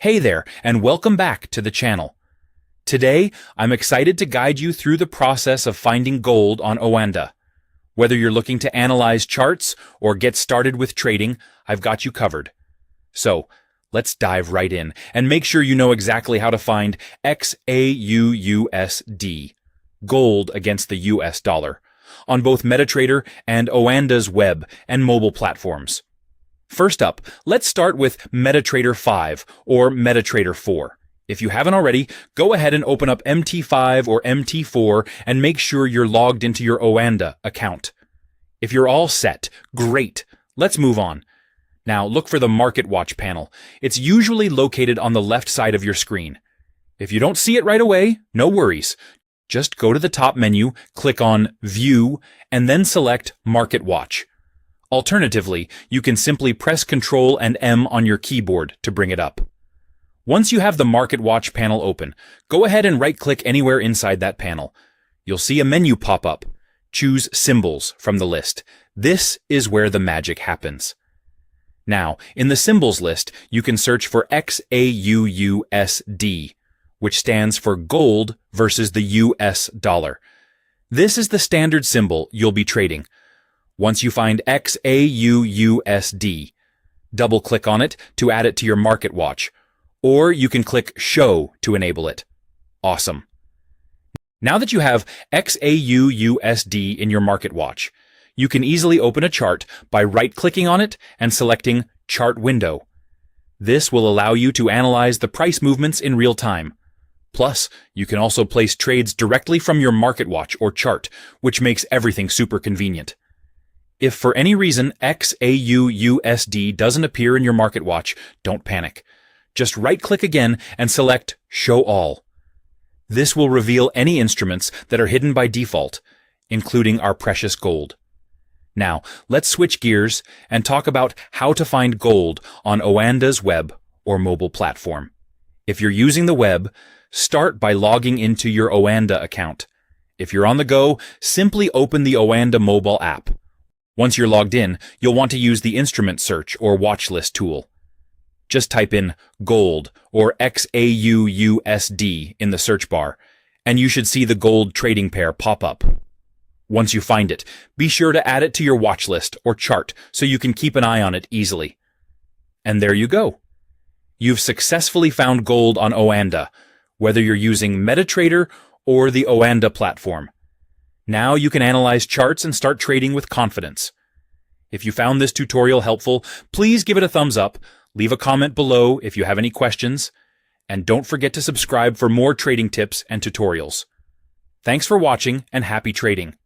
Hey there, and welcome back to the channel. Today, I'm excited to guide you through the process of finding gold on Oanda. Whether you're looking to analyze charts or get started with trading, I've got you covered. So, let's dive right in and make sure you know exactly how to find XAUUSD, gold against the US dollar, on both MetaTrader and Oanda's web and mobile platforms. First up, let's start with MetaTrader 5 or MetaTrader 4. If you haven't already, go ahead and open up MT5 or MT4 and make sure you're logged into your Oanda account. If you're all set, great. Let's move on. Now look for the Market Watch panel. It's usually located on the left side of your screen. If you don't see it right away, no worries. Just go to the top menu, click on View, and then select Market Watch. Alternatively, you can simply press Ctrl and M on your keyboard to bring it up. Once you have the Market Watch panel open, go ahead and right-click anywhere inside that panel. You'll see a menu pop up. Choose Symbols from the list. This is where the magic happens. Now, in the Symbols list, you can search for XAUUSD, which stands for Gold versus the US dollar. This is the standard symbol you'll be trading. Once you find XAUUSD, double-click on it to add it to your Market Watch, or you can click Show to enable it. Awesome. Now that you have XAUUSD in your Market Watch, you can easily open a chart by right-clicking on it and selecting Chart Window. This will allow you to analyze the price movements in real time. Plus, you can also place trades directly from your Market Watch or chart, which makes everything super convenient. If for any reason XAUUSD doesn't appear in your Market Watch, don't panic. Just right-click again and select Show All. This will reveal any instruments that are hidden by default, including our precious gold. Now, let's switch gears and talk about how to find gold on Oanda's web or mobile platform. If you're using the web, start by logging into your Oanda account. If you're on the go, simply open the Oanda mobile app. Once you're logged in, you'll want to use the instrument search or watch list tool. Just type in gold or XAUUSD in the search bar, and you should see the gold trading pair pop up. Once you find it, be sure to add it to your watch list or chart so you can keep an eye on it easily. And there you go. You've successfully found gold on Oanda, whether you're using MetaTrader or the Oanda platform. Now you can analyze charts and start trading with confidence. If you found this tutorial helpful, please give it a thumbs up, leave a comment below if you have any questions, and don't forget to subscribe for more trading tips and tutorials. Thanks for watching and happy trading.